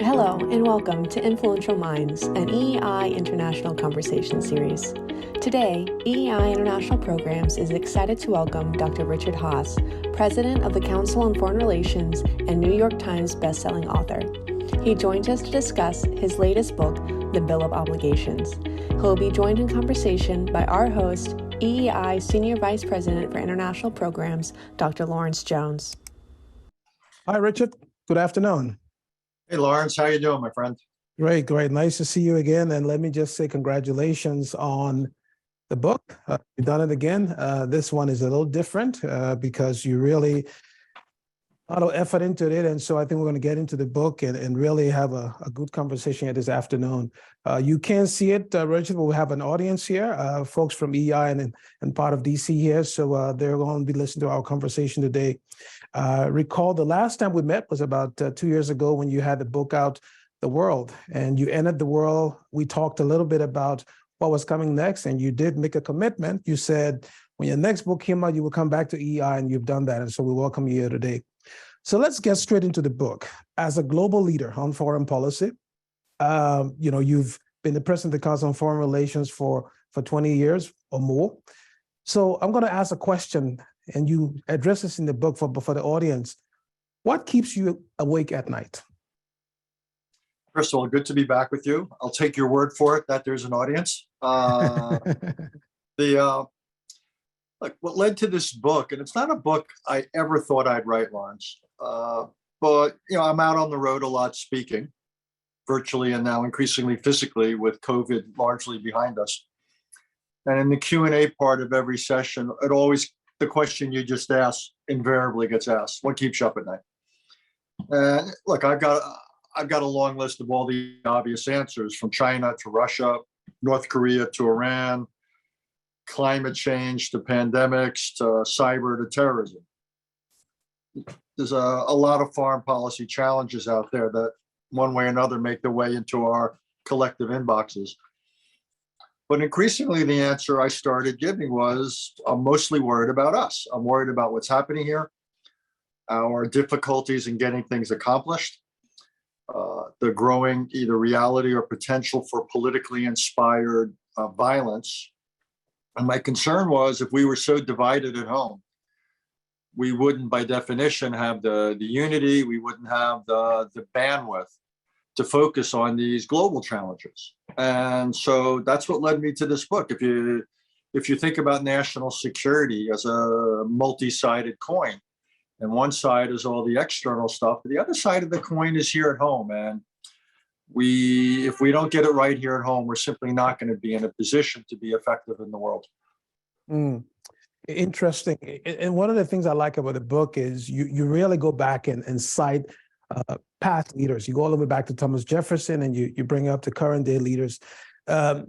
Hello, and welcome to Influential Minds, an EEI International Conversation series. Today, EEI International Programs is excited to welcome Dr. Richard Haass, President of the Council on Foreign Relations and New York Times bestselling author. He joins us to discuss his latest book, The Bill of Obligations. He'll be joined in conversation by our host, EEI Senior Vice President for International Programs, Dr. Lawrence Jones. Hi, Richard. Good afternoon. Hey, Lawrence. How you doing, my friend? Great. Nice to see you again. And let me just say congratulations on the book. You've done it again. This one is a little different because you really a lot of effort into it. And so I think we're going to get into the book and really have a good conversation here this afternoon. You can't see it, Richard, but we have an audience here, folks from EEI and part of DC here. So they're going to be listening to our conversation today. Recall the last time we met was about 2 years ago when you had the book out, The World, and you entered the world. We talked a little bit about what was coming next, and you did make a commitment. You said when your next book came out, you would come back to EEI, and you've done that. And so we welcome you here today. So let's get straight into the book. As a global leader on foreign policy, you've been the president of the Council on Foreign Relations for 20 years or more. So I'm going to ask a question, and you address this in the book for the audience. What keeps you awake at night? First of all, good to be back with you. I'll take your word for it that there's an audience. What led to this book, and it's not a book I ever thought I'd write, Lawrence, but I'm out on the road a lot speaking, virtually and now increasingly physically with COVID largely behind us. And in the Q&A part of every session, the question you just asked invariably gets asked: what keeps you up at night? And look, I've got a long list of all the obvious answers, from China to Russia, North Korea to Iran, climate change to pandemics to cyber to terrorism. There's a lot of foreign policy challenges out there that one way or another make their way into our collective inboxes. But increasingly, the answer I started giving was, I'm mostly worried about us. I'm worried about what's happening here, our difficulties in getting things accomplished, the growing either reality or potential for politically inspired violence. And my concern was, if we were so divided at home, we wouldn't, by definition, have the unity, we wouldn't have the bandwidth to focus on these global challenges. And so that's what led me to this book. If you think about national security as a multi-sided coin, and one side is all the external stuff, but the other side of the coin is here at home. And if we don't get it right here at home, we're simply not going to be in a position to be effective in the world. Interesting. And one of the things I like about the book is you really go back and cite past leaders. You go all the way back to Thomas Jefferson, and you bring up the current day leaders.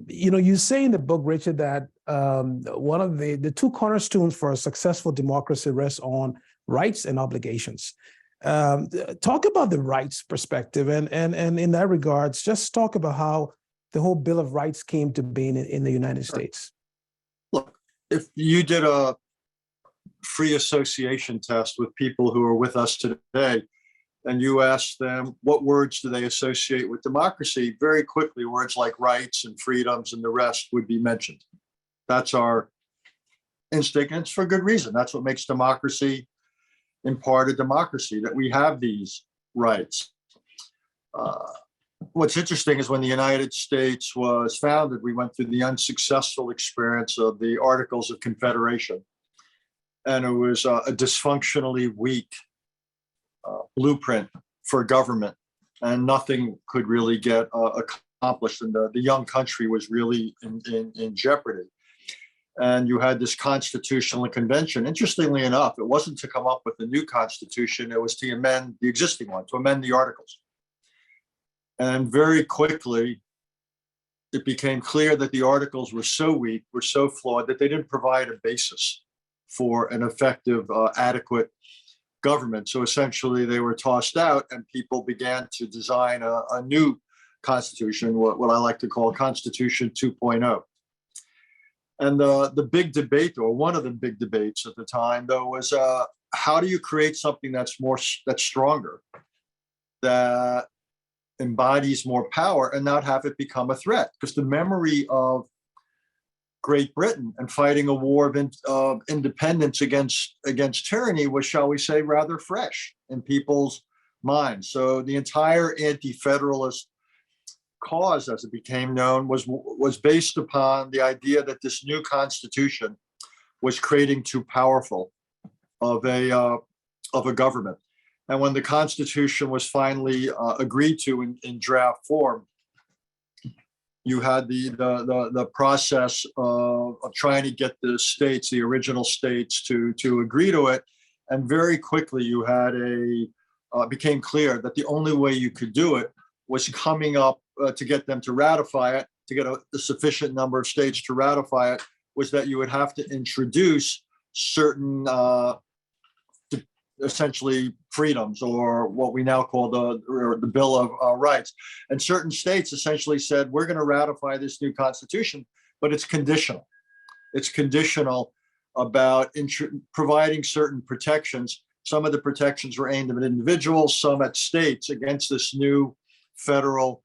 You say in the book, Richard, that one of the two cornerstones for a successful democracy rests on rights and obligations. Talk about the rights perspective, and in that regards, just talk about how the whole Bill of Rights came to be in the United States. Look, if you did a free association test with people who are with us today, and you ask them what words do they associate with democracy, very quickly words like rights and freedoms and the rest would be mentioned. That's our instinct, and it's for good reason. That's what makes democracy, in part, a democracy, that we have these rights. What's interesting is when the United States was founded, we went through the unsuccessful experience of the Articles of Confederation. And it was a dysfunctionally weak blueprint for government, and nothing could really get accomplished. And the young country was really in jeopardy. And you had this constitutional convention. Interestingly enough, it wasn't to come up with a new constitution, it was to amend the existing one, to amend the articles. And very quickly, it became clear that the articles were so weak, were so flawed, that they didn't provide a basis for an effective, adequate government. So essentially, they were tossed out, and people began to design a new constitution, what I like to call Constitution 2.0. And the big debate, or one of the big debates at the time, though, was how do you create something that's stronger, that embodies more power and not have it become a threat. Because the memory of Great Britain and fighting a war of independence against tyranny was, shall we say, rather fresh in people's minds. So the entire anti-federalist cause, as it became known, was based upon the idea that this new constitution was creating too powerful of a government. And when the Constitution was finally agreed to in draft form, you had the process of trying to get the states, the original states, to agree to it. And very quickly, you had became clear that the only way you could do it was coming up to get them to ratify it, to get a sufficient number of states to ratify it, was that you would have to introduce certain essentially freedoms, or what we now call the Bill of Rights. And certain states essentially said, we're going to ratify this new constitution, but it's conditional. It's conditional about providing certain protections. Some of the protections were aimed at individuals, some at states against this new federal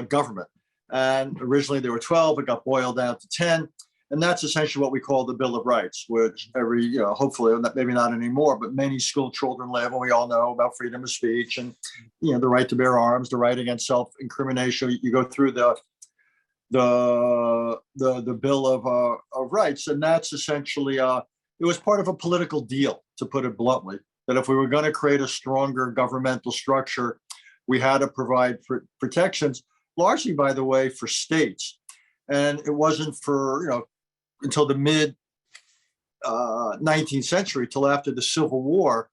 government. And originally there were 12, it got boiled down to 10. And that's essentially what we call the Bill of Rights, which hopefully, maybe not anymore, but many school children live, and we all know about freedom of speech and, the right to bear arms, the right against self-incrimination. You go through the Bill of Rights, and that's essentially, it was part of a political deal, to put it bluntly, that if we were going to create a stronger governmental structure, we had to provide protections, largely, by the way, for states. And it wasn't for, until the mid 19th century, till after the Civil War,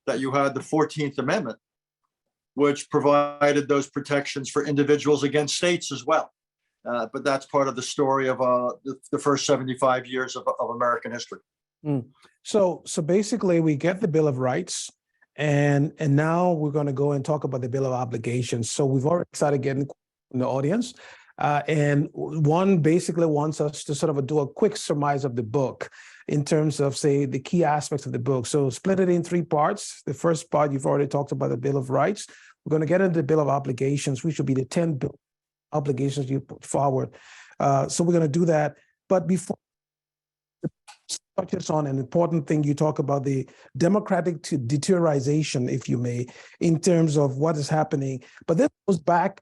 that you had the 14th Amendment, which provided those protections for individuals against states as well. But that's part of the story of the first 75 years of American history. So basically, we get the Bill of Rights, and now we're going to go and talk about the Bill of Obligations. So we've already started getting in the audience. And one basically wants us to sort of do a quick surmise of the book in terms of, say, the key aspects of the book. So split it in three parts. The first part, you've already talked about the Bill of Rights. We're going to get into the Bill of Obligations, which will be the 10 bill obligations you put forward. So we're going to do that. But before touches on an important thing, you talk about the democratic deterioration, if you may, in terms of what is happening. But this goes back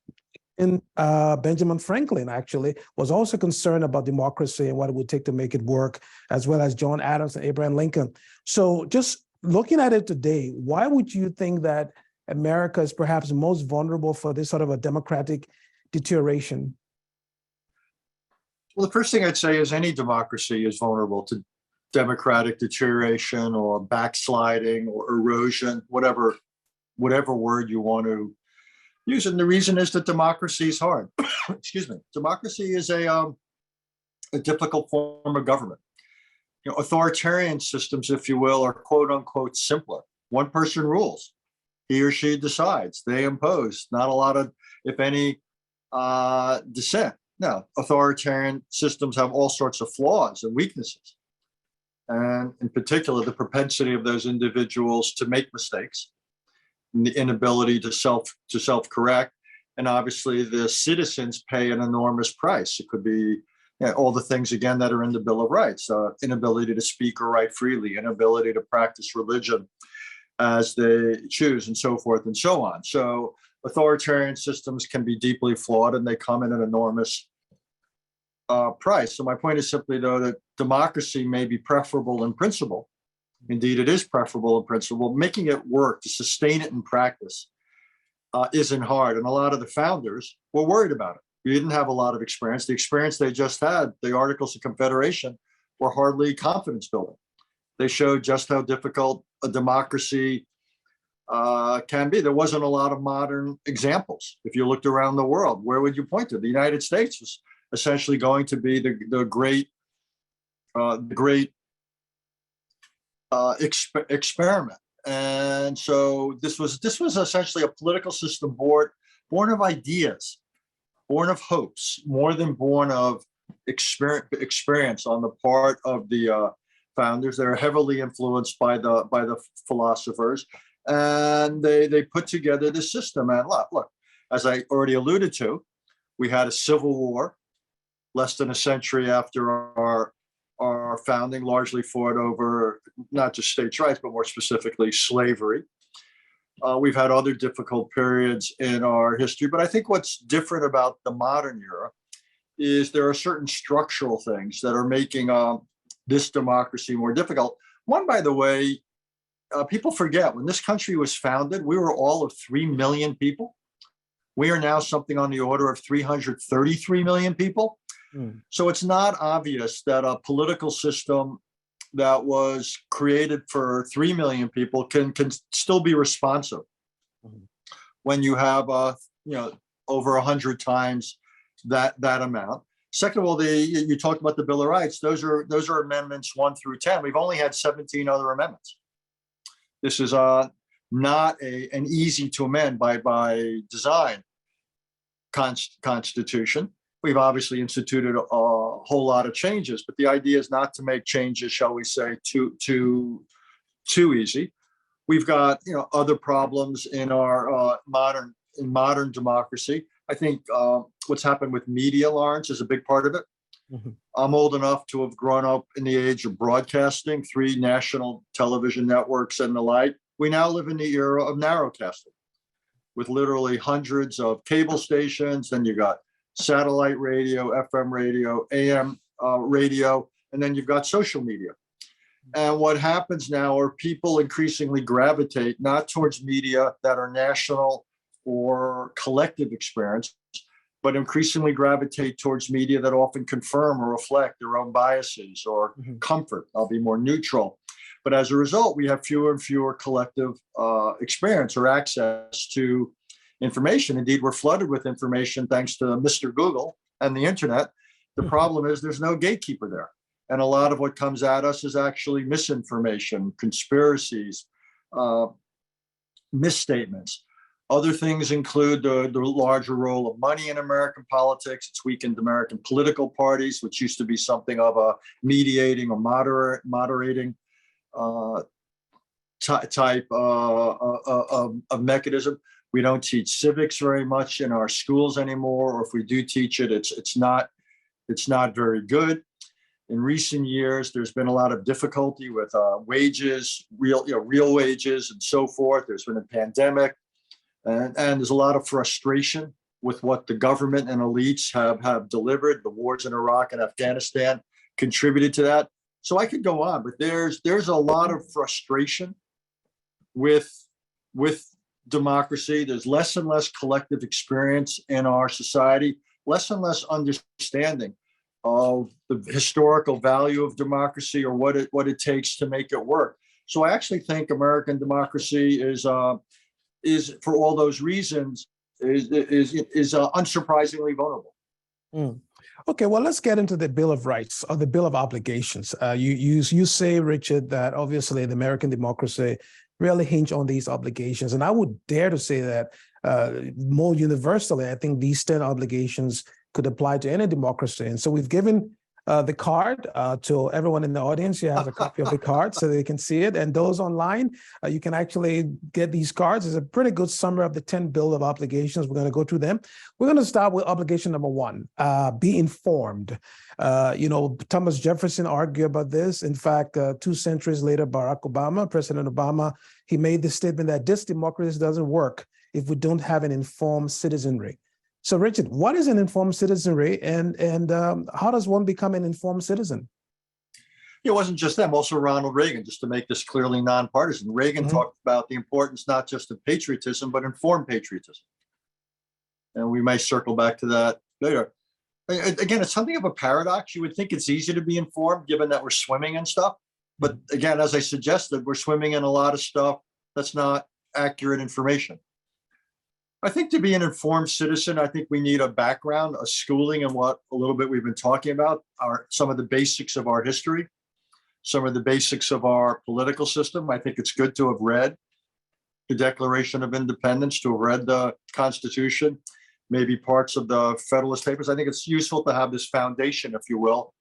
in Benjamin Franklin, actually, was also concerned about democracy and what it would take to make it work, as well as John Adams and Abraham Lincoln. So just looking at it today, why would you think that America is perhaps most vulnerable for this sort of a democratic deterioration? Well, the first thing I'd say is any democracy is vulnerable to democratic deterioration or backsliding or erosion, whatever word you want to use. And the reason is that democracy is hard. Excuse me. Democracy is a difficult form of government. Authoritarian systems, if you will, are quote unquote simpler. One person rules. He or she decides. They impose. Not a lot of, if any, dissent. No, authoritarian systems have all sorts of flaws and weaknesses. And in particular, the propensity of those individuals to make mistakes, and the inability to self-correct. And obviously the citizens pay an enormous price. It could be all the things, again, that are in the Bill of Rights, inability to speak or write freely, inability to practice religion as they choose, and so forth and so on. So authoritarian systems can be deeply flawed, and they come at an enormous price. So my point is simply, though, that democracy may be preferable in principle. Indeed, it is preferable in principle. Making it work, to sustain it in practice, isn't hard. And a lot of the founders were worried about it. We didn't have a lot of experience. The experience they just had, the Articles of Confederation, were hardly confidence building. They showed just how difficult a democracy can be. There wasn't a lot of modern examples. If you looked around the world, where would you point to? The United States was essentially going to be the great experiment. And so this was essentially a political system born of ideas, born of hopes, more than born of experience on the part of the founders. They're heavily influenced by the philosophers, and they put together this system. And look, As I already alluded to, we had a civil war less than a century after our founding, largely fought over not just states' rights, but more specifically slavery. We've had other difficult periods in our history, but I think what's different about the modern era is there are certain structural things that are making this democracy more difficult. One, by the way, people forget when this country was founded, we were all of 3 million people. We are now something on the order of 333 million people. So it's not obvious that a political system that was created for 3 million people can still be responsive when you have over 100 times that amount. Second of all, you talked about the Bill of Rights. Those are amendments 1 through 10. We've only had 17 other amendments. This is not an easy to amend by design constitution. We've obviously instituted a whole lot of changes, but the idea is not to make changes, shall we say, too easy. We've got other problems in our modern democracy. I think what's happened with media, Lawrence, is a big part of it. I'm old enough to have grown up in the age of broadcasting, 3 national television networks and the like. We now live in the era of narrowcasting, with literally hundreds of cable stations. Then you got satellite radio, FM radio, AM radio, and then you've got social media. And what happens now are people increasingly gravitate not towards media that are national or collective experience, but increasingly gravitate towards media that often confirm or reflect their own biases or comfort. I'll be more neutral. But as a result, we have fewer and fewer collective experience or access to information. Indeed, we're flooded with information thanks to Mr. Google and the internet. The problem is there's no gatekeeper there. And a lot of what comes at us is actually misinformation, conspiracies, misstatements. Other things include the larger role of money in American politics. It's weakened American political parties, which used to be something of a mediating or moderating type of mechanism. We don't teach civics very much in our schools anymore, or if we do teach it, it's not very good. In recent years, there's been a lot of difficulty with wages, real wages, and so forth. There's been a pandemic. And there's a lot of frustration with what the government and elites have delivered. The wars in Iraq and Afghanistan contributed to that. So I could go on, but there's a lot of frustration with democracy. There's less and less collective experience in our society, less and less understanding of the historical value of democracy or what it takes to make it work. So I actually think American democracy is for all those reasons is unsurprisingly vulnerable. Okay, well, let's get into the Bill of Rights or the Bill of Obligations. You say, Richard, that obviously the American democracy really hinge on these obligations, and I would dare to say that more universally, I think these 10 obligations could apply to any democracy. And so we've given the card to everyone in the audience. You have a copy of the card so they can see it. And those online, you can actually get these cards. It's a pretty good summary of the 10 Bill of Obligations. We're going to go through them. We're going to start with obligation number 1, be informed. Thomas Jefferson argued about this. In fact, 2 centuries later, President Obama, he made the statement that this democracy doesn't work if we don't have an informed citizenry. So, Richard, what is an informed citizenry, and how does one become an informed citizen? It wasn't just them, also Ronald Reagan, just to make this clearly nonpartisan. Reagan talked about the importance not just of patriotism, but informed patriotism. And we may circle back to that later. Again, it's something of a paradox. You would think it's easy to be informed, given that we're swimming in stuff. But again, as I suggested, we're swimming in a lot of stuff that's not accurate information. I think to be an informed citizen, I think we need a background, a schooling in what a little bit we've been talking about, some of the basics of our history, some of the basics of our political system. I think it's good to have read the Declaration of Independence, to have read the Constitution, maybe parts of the Federalist Papers. I think it's useful to have this foundation, if you will,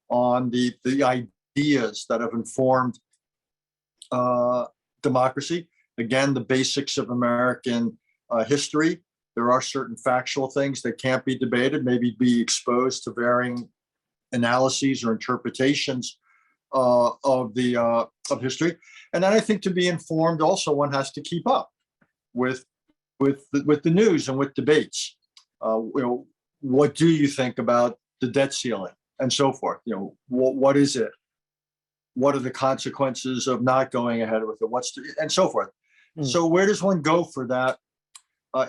on the ideas that have informed democracy. Again, the basics of American history, There are certain factual things that can't be debated, maybe be exposed to varying analyses or interpretations of history. And then I think to be informed, also one has to keep up with the news and with debates. What do you think about the debt ceiling and so forth? What is it? What are the consequences of not going ahead with it? And so forth. So where does one go for that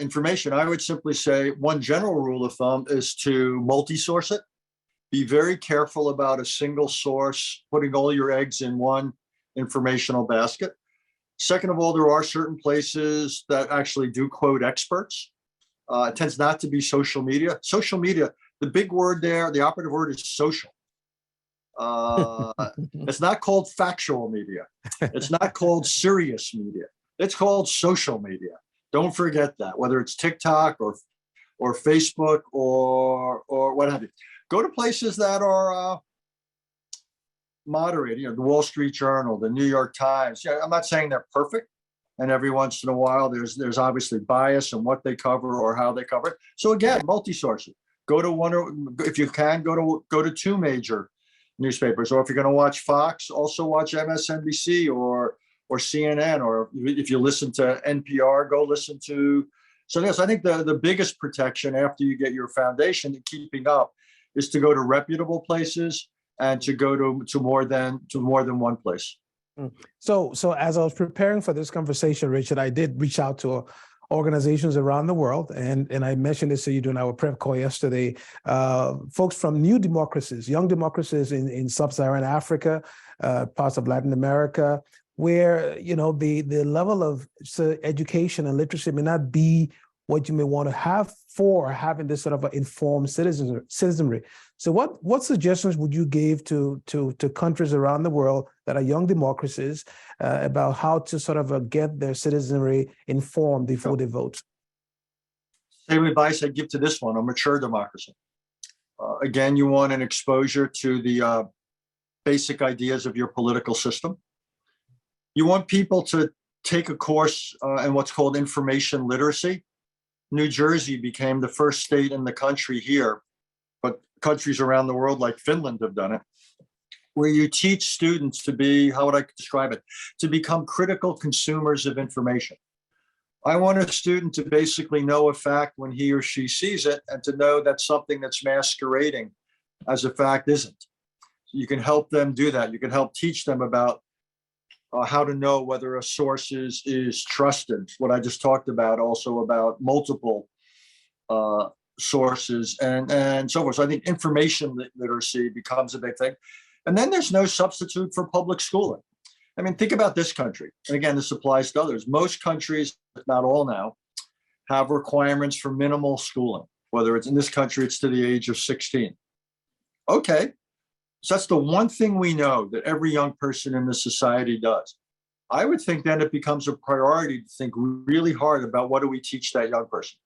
information? I would simply say one general rule of thumb is to multi-source it. Be very careful about a single source, putting all your eggs in one informational basket. Second of all, there are certain places that actually do quote experts. It tends not to be social media. Social media, the big word there, the operative word is social. It's not called factual media. It's not called serious media. It's called social media. Don't forget that, whether it's TikTok or Facebook or what have you. Go to places that are moderated, the Wall Street Journal, the New York Times. Yeah, I'm not saying they're perfect. And every once in a while, there's obviously bias in what they cover or how they cover it. So again, multi-source it. Go to one, or if you can, go to two major newspapers. Or if you're going to watch Fox, also watch MSNBC or CNN. Or if you listen to NPR, go listen to. So yes, I think the biggest protection after you get your foundation and keeping up is to go to reputable places and to go to more than one place. So as I was preparing for this conversation, Richard, I did reach out to organizations around the world, and I mentioned this to you during our prep call yesterday. Folks from new democracies, young democracies in sub-Saharan Africa, parts of Latin America, where the level of education and literacy may not be what you may want to have for having this sort of informed citizenry. So what suggestions would you give to countries around the world that are young democracies about how to sort of get their citizenry informed before they vote? Same advice I give to this one, a mature democracy. Again, you want an exposure to the basic ideas of your political system. You want people to take a course in what's called information literacy. New Jersey became the first state in the country here, but countries around the world like Finland have done it, where you teach students to be, how would I describe it, to become critical consumers of information. I want a student to basically know a fact when he or she sees it, and to know that something that's masquerading as a fact isn't. You can help them do that. You can help teach them about how to know whether a source is trusted. What I just talked about, also about multiple sources and so forth. So I think information literacy becomes a big thing. And then there's no substitute for public schooling. I mean, think about this country. And again, this applies to others. Most countries, if not all now, have requirements for minimal schooling, whether it's in this country, it's to the age of 16. Okay. So that's the one thing we know that every young person in this society does. I would think then it becomes a priority to think really hard about what do we teach that young person.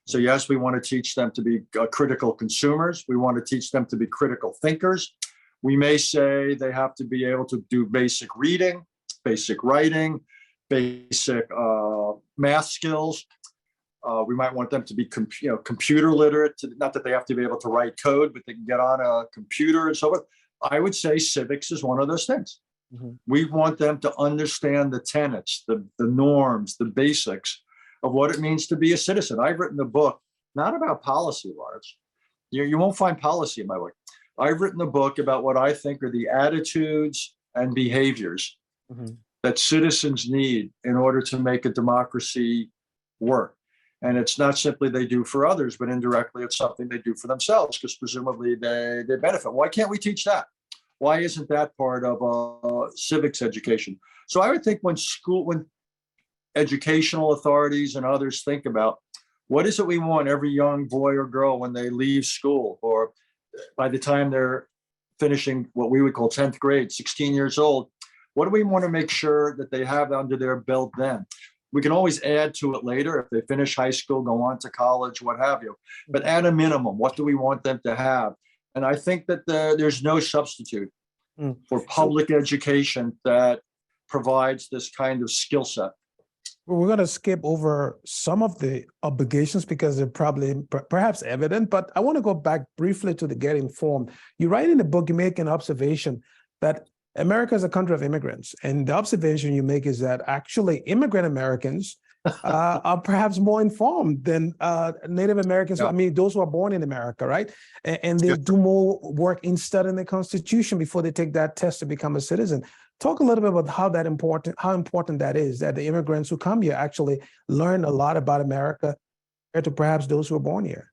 So yes, we want to teach them to be critical consumers. We want to teach them to be critical thinkers. We may say they have to be able to do basic reading, basic writing, basic math skills. We might want them to be computer literate, not that they have to be able to write code, but they can get on a computer and so forth. I would say civics is one of those things. Mm-hmm. We want them to understand the tenets, the norms, the basics of what it means to be a citizen. I've written a book, not about policy, Lawrence. You won't find policy in my book. I've written a book about what I think are the attitudes and behaviors mm-hmm. that citizens need in order to make a democracy work. And it's not simply they do for others, but indirectly it's something they do for themselves, because presumably they benefit. Why can't we teach that? Why isn't that part of civics education? So I would think when educational authorities and others think about what is it we want every young boy or girl when they leave school, or by the time they're finishing what we would call 10th grade, 16 years old, what do we want to make sure that they have under their belt then? We can always add to it later if they finish high school, go on to college, what have you. But at a minimum, what do we want them to have? And I think that there's no substitute for public education that provides this kind of skill set. We're going to skip over some of the obligations because they're probably perhaps evident, but I want to go back briefly to the get informed. You write in the book, you make an observation that America is a country of immigrants. And the observation you make is that actually immigrant Americans are perhaps more informed than Native Americans. Yeah. I mean, those who are born in America, right? And they Yeah. do more work in studying the Constitution before they take that test to become a citizen. Talk a little bit about how important that is, that the immigrants who come here actually learn a lot about America compared to perhaps those who are born here.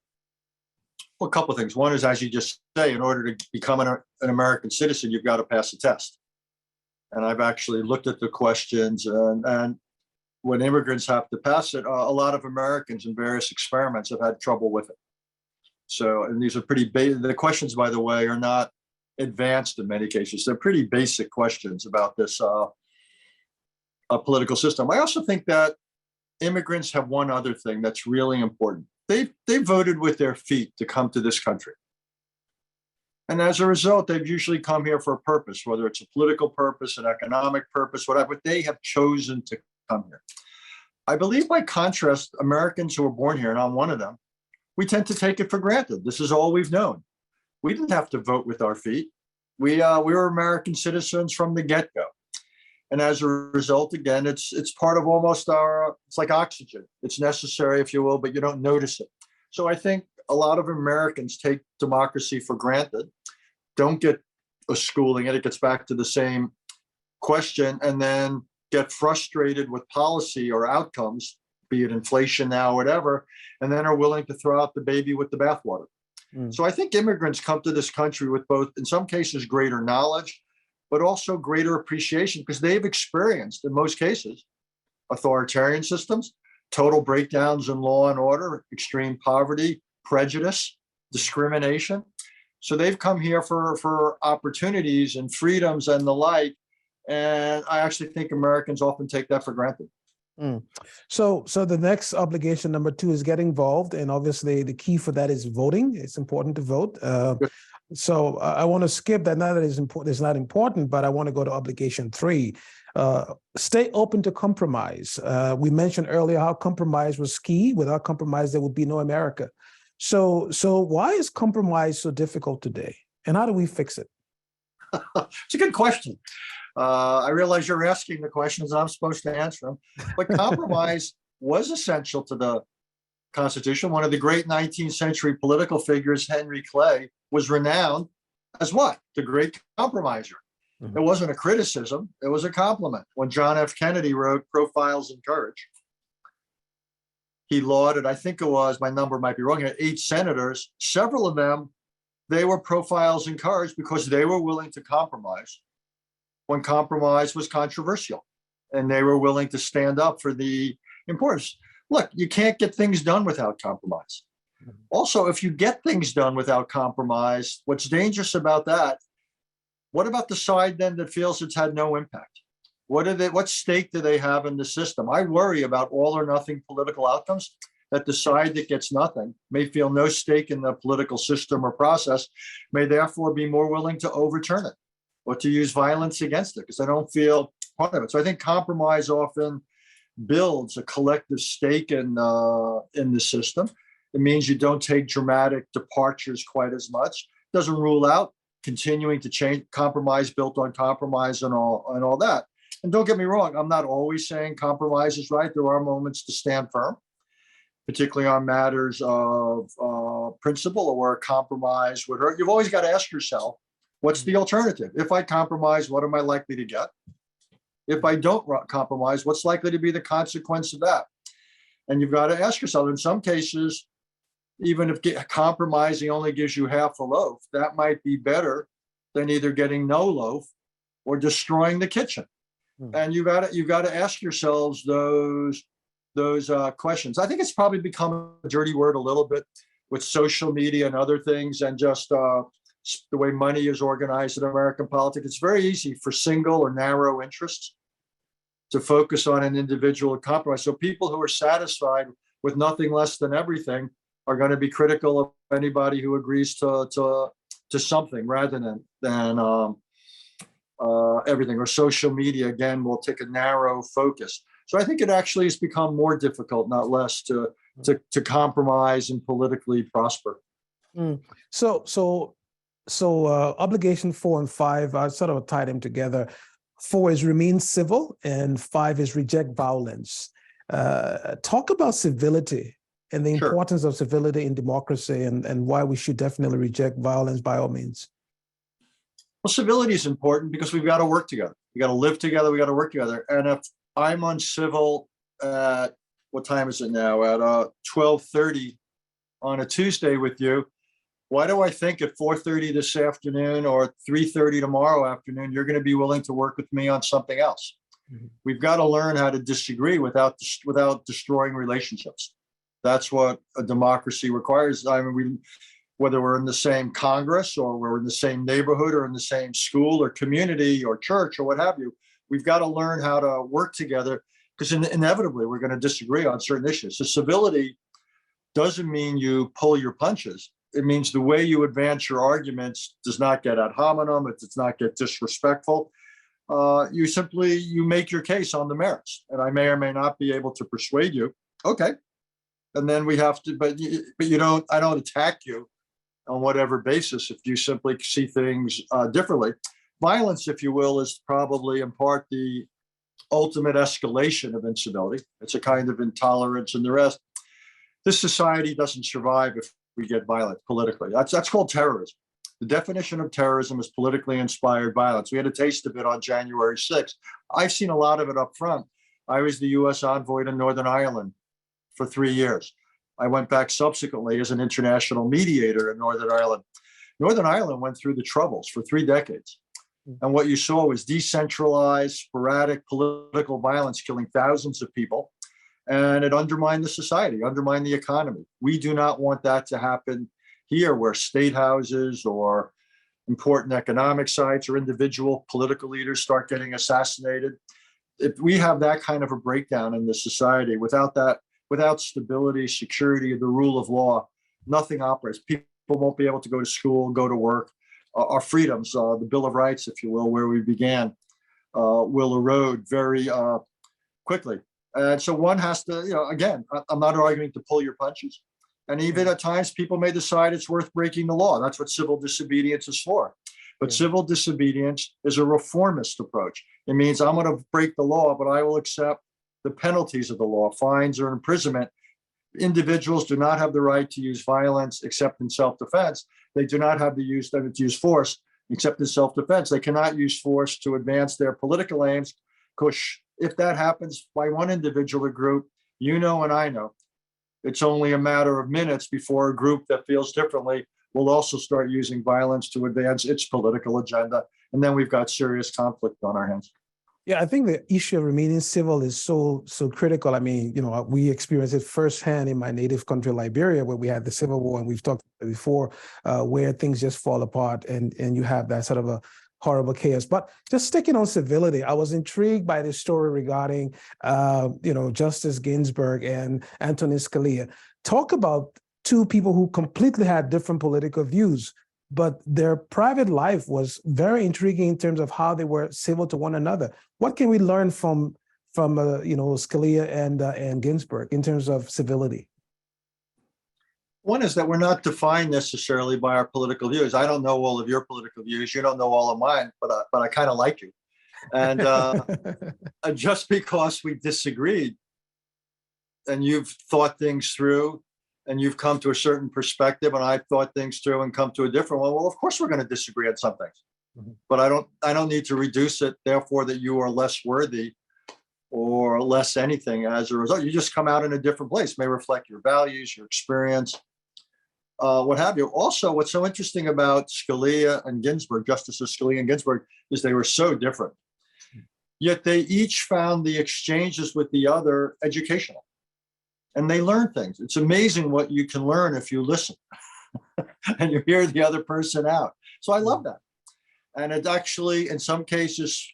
Well, a couple of things. One is, as you just say, in order to become an American citizen, you've got to pass a test. And I've actually looked at the questions, and when immigrants have to pass it, a lot of Americans in various experiments have had trouble with it. So, and these are pretty basic. The questions, by the way, are not advanced in many cases. They're pretty basic questions about this political system. I also think that immigrants have one other thing that's really important. They voted with their feet to come to this country. And as a result, they've usually come here for a purpose, whether it's a political purpose, an economic purpose, whatever, but they have chosen to come here. I believe, by contrast, Americans who are born here, and I'm one of them, we tend to take it for granted. This is all we've known. We didn't have to vote with our feet. We were American citizens from the get-go. And as a result, again, it's part of almost it's like oxygen. It's necessary, if you will, but you don't notice it. So I think a lot of Americans take democracy for granted, don't get a schooling, and it gets back to the same question, and then get frustrated with policy or outcomes, be it inflation now, whatever, and then are willing to throw out the baby with the bathwater. So I think immigrants come to this country with both, in some cases, greater knowledge, but also greater appreciation, because they've experienced, in most cases, authoritarian systems, total breakdowns in law and order, extreme poverty, prejudice, discrimination. So they've come here for opportunities and freedoms and the like. And I actually think Americans often take that for granted. So the next obligation, number 2, is get involved. And obviously the key for that is voting. It's important to vote. So I want to skip that. Not that it's not important, but I want to go to obligation 3. Stay open to compromise. We mentioned earlier how compromise was key. Without compromise, there would be no America. So why is compromise so difficult today? And how do we fix it? It's a good question. I realize you're asking the questions and I'm supposed to answer them, but compromise was essential to the Constitution. One of the great 19th century political figures, Henry Clay, was renowned as what? The great compromiser. It wasn't a criticism, it was a compliment. When John F. Kennedy wrote Profiles in Courage, he lauded, I think it was, my number might be wrong, 8 senators. Several of them, they were profiles in courage because they were willing to compromise when compromise was controversial, and they were willing to stand up for the importance. Look, you can't get things done without compromise. Also, if you get things done without compromise, what's dangerous about that, what about the side then that feels it's had no impact? What stake do they have in the system? I worry about all or nothing political outcomes, that the side that gets nothing may feel no stake in the political system or process, may therefore be more willing to overturn it or to use violence against it because they don't feel part of it. So I think compromise often builds a collective stake in the system. It means you don't take dramatic departures quite as much. Doesn't rule out continuing to change, compromise built on compromise and all that. And don't get me wrong, I'm not always saying compromise is right. There are moments to stand firm, particularly on matters of principle or where a compromise would hurt. You've always got to ask yourself, what's the alternative? If I compromise, what am I likely to get? If I don't compromise, what's likely to be the consequence of that? And you've got to ask yourself, in some cases, even if compromising only gives you half a loaf, that might be better than either getting no loaf or destroying the kitchen. And you've got to ask yourselves those questions. I think it's probably become a dirty word a little bit with social media and other things, and just the way money is organized in American politics. It's very easy for single or narrow interests to focus on an individual compromise. So people who are satisfied with nothing less than everything are going to be critical of anybody who agrees to something rather than everything. Or social media, again, will take a narrow focus. So I think it actually has become more difficult, not less, to compromise and politically prosper. Mm. So obligation 4 and 5, I sort of tie them together. 4 is remain civil, and 5 is reject violence. Talk about civility and the Sure. importance of civility in democracy, and why we should definitely reject violence by all means. Well, civility is important because we've got to work together. We got to live together. We got to work together. And if I'm uncivil at, what time is it now? At 12:30 on a Tuesday with you, why do I think at 4:30 this afternoon or 3:30 tomorrow afternoon, you're going to be willing to work with me on something else? Mm-hmm. We've got to learn how to disagree without destroying relationships. That's what a democracy requires. I mean, whether we're in the same Congress or we're in the same neighborhood or in the same school or community or church or what have you, we've got to learn how to work together, because inevitably we're going to disagree on certain issues. So civility doesn't mean you pull your punches. It means the way you advance your arguments does not get ad hominem. It does not get disrespectful. You make your case on the merits, and I may or may not be able to persuade you. Okay. And then we have to, but you don't, I don't attack you on whatever basis if you simply see things differently. Violence, if you will, is probably in part the ultimate escalation of incivility. It's a kind of intolerance and the rest. This society doesn't survive if we get violent politically. That's called terrorism. The definition of terrorism is politically inspired violence. We had a taste of it on January 6th. I've seen a lot of it up front. I was the U.S. envoy to Northern Ireland for 3 years. I went back subsequently as an international mediator in Northern Ireland. Northern Ireland went through the Troubles for 3 decades. And what you saw was decentralized, sporadic political violence killing thousands of people. And it undermined the society, undermined the economy. We do not want that to happen here, where state houses or important economic sites or individual political leaders start getting assassinated. If we have that kind of a breakdown in the society, without stability, security, the rule of law, nothing operates. People won't be able to go to school, go to work. Our freedoms, the Bill of Rights, if you will, where we began, will erode very quickly. And so one has to, again, I'm not arguing to pull your punches. And even at times, people may decide it's worth breaking the law. That's what civil disobedience is for. But civil disobedience is a reformist approach. It means I'm going to break the law, but I will accept the penalties of the law, fines or imprisonment. Individuals do not have the right to use violence except in self-defense. They do not have to use force except in self-defense. They cannot use force to advance their political aims, because if that happens by one individual or group, you know and I know, it's only a matter of minutes before a group that feels differently will also start using violence to advance its political agenda. And then we've got serious conflict on our hands. Yeah, I think the issue of remaining civil is so critical. I mean, we experienced it firsthand in my native country, Liberia, where we had the Civil War, and we've talked about it before, where things just fall apart, and you have that sort of a horrible chaos. But just sticking on civility, I was intrigued by this story regarding, Justice Ginsburg and Antonin Scalia. Talk about two people who completely had different political views, but their private life was very intriguing in terms of how they were civil to one another. What can we learn from Scalia and Ginsburg in terms of civility? One is that we're not defined necessarily by our political views. I don't know all of your political views. You don't know all of mine, but I kind of like you. And just because we disagreed and you've thought things through and you've come to a certain perspective and I've thought things through and come to a different one, well, of course we're going to disagree on some things. Mm-hmm. But I don't need to reduce it, therefore, that you are less worthy or less anything as a result. You just come out in a different place. It may reflect your values, your experience, what have you. Also, what's so interesting about Scalia and Ginsburg, Justices Scalia and Ginsburg, is they were so different. Yet they each found the exchanges with the other educational. And they learn things. It's amazing what you can learn if you listen and you hear the other person out. So I love that. And it actually, in some cases,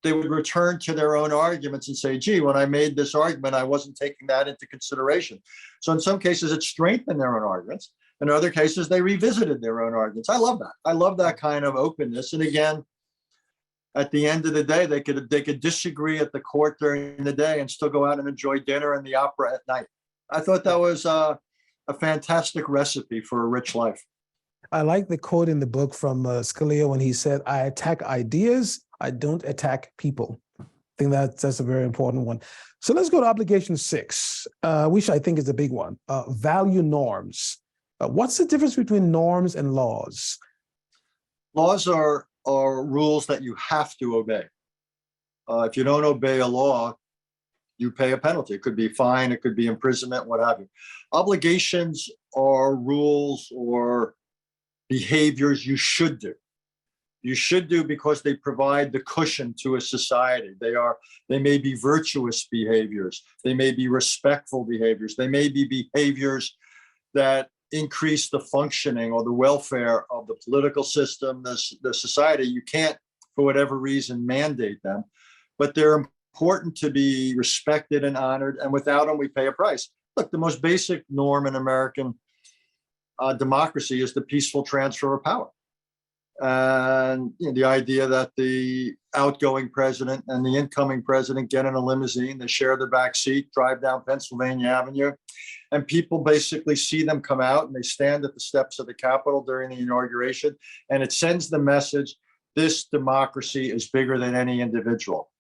they would return to their own arguments and say, gee, when I made this argument, I wasn't taking that into consideration. So in some cases, it strengthened their own arguments. In other cases, they revisited their own arguments. I love that. I love that kind of openness. And again, at the end of the day, they could disagree at the court during the day and still go out and enjoy dinner and the opera at night. I thought that was a fantastic recipe for a rich life. I like the quote in the book from Scalia when he said, "I attack ideas, I don't attack people." I think that's a very important one. So let's go to obligation 6, which I think is a big one. Value norms. What's the difference between norms and laws? Laws are rules that you have to obey. If you don't obey a law, you pay a penalty. It could be a fine, it could be imprisonment, what have you. Obligations are rules or behaviors you should do. You should do because they provide the cushion to a society. They may be virtuous behaviors. They may be respectful behaviors. They may be behaviors that increase the functioning or the welfare of the political system, the society. You can't, for whatever reason, mandate them, but they're important to be respected and honored. And without them, we pay a price. Look, the most basic norm in American democracy is the peaceful transfer of power. And the idea that the outgoing president and the incoming president get in a limousine, they share the back seat, drive down Pennsylvania Avenue, and people basically see them come out and they stand at the steps of the Capitol during the inauguration, and it sends the message, this democracy is bigger than any individual.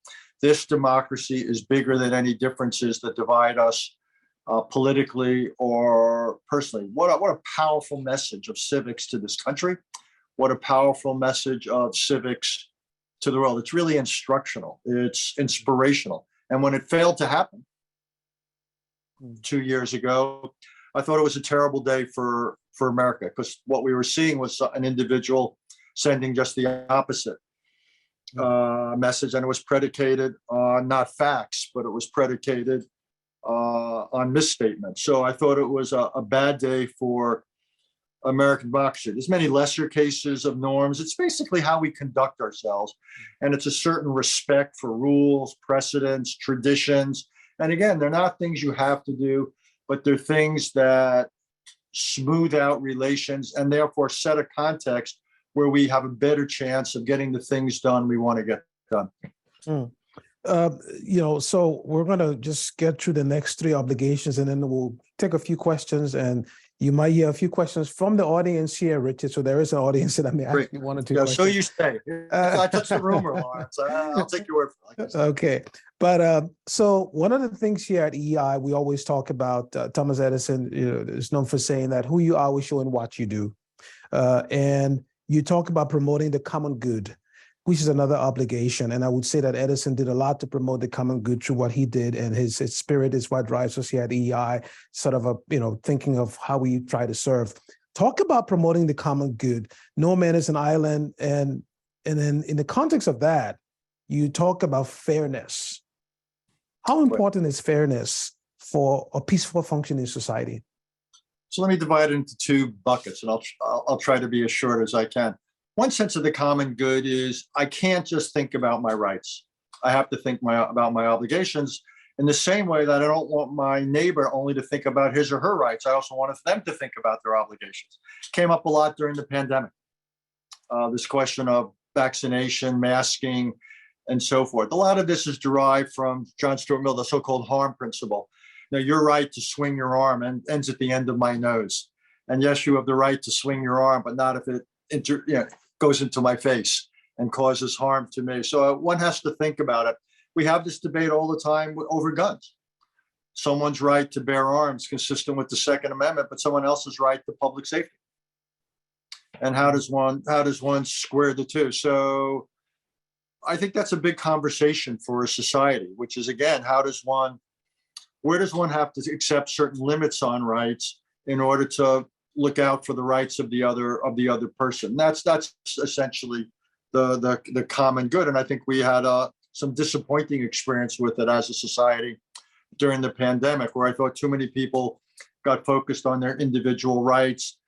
This democracy is bigger than any differences that divide us politically or personally. What a powerful message of civics to this country. What a powerful message of civics to the world. It's really instructional. It's inspirational. And when it failed to happen 2 years ago, I thought it was a terrible day for America, because what we were seeing was an individual sending just the opposite message. And it was predicated on not facts, but it was predicated on misstatements. So I thought it was a bad day for American democracy. There's many lesser cases of norms. It's basically how we conduct ourselves. And it's a certain respect for rules, precedents, traditions. And again, they're not things you have to do, but they're things that smooth out relations and therefore set a context where we have a better chance of getting the things done we want to get done. So we're going to just get through the next 3 obligations, and then we'll take a few questions, and you might hear a few questions from the audience here, Richard. So there is an audience that I may ask you 1 or 2 questions. So you say. I touched the rumor, Lawrence. I'll take your word for it. Okay. But so one of the things here at EEI, we always talk about Thomas Edison is known for saying that who you are will show in what you do. And you talk about promoting the common good, which is another obligation. And I would say that Edison did a lot to promote the common good through what he did. And his spirit is what drives us here at EEI, sort of thinking of how we try to serve. Talk about promoting the common good. No man is an island. And then in the context of that, you talk about fairness. How important is fairness for a peaceful functioning society? So let me divide it into 2 buckets, and I'll try to be as short as I can. One sense of the common good is I can't just think about my rights. I have to think about my obligations in the same way that I don't want my neighbor only to think about his or her rights. I also want them to think about their obligations. Came up a lot during the pandemic. This question of vaccination, masking, and so forth. A lot of this is derived from John Stuart Mill, the so-called harm principle. Your right to swing your arm ends at the end of my nose. And yes, you have the right to swing your arm, but not if it goes into my face and causes harm to me. So one has to think about it. We have this debate all the time over guns. Someone's right to bear arms consistent with the Second Amendment, but someone else's right to public safety. And how does one square the two? So I think that's a big conversation for a society, which is, again, where does one have to accept certain limits on rights in order to look out for the rights of the other person? That's essentially the common good. And I think we had some disappointing experience with it as a society during the pandemic, where I thought too many people got focused on their individual rights,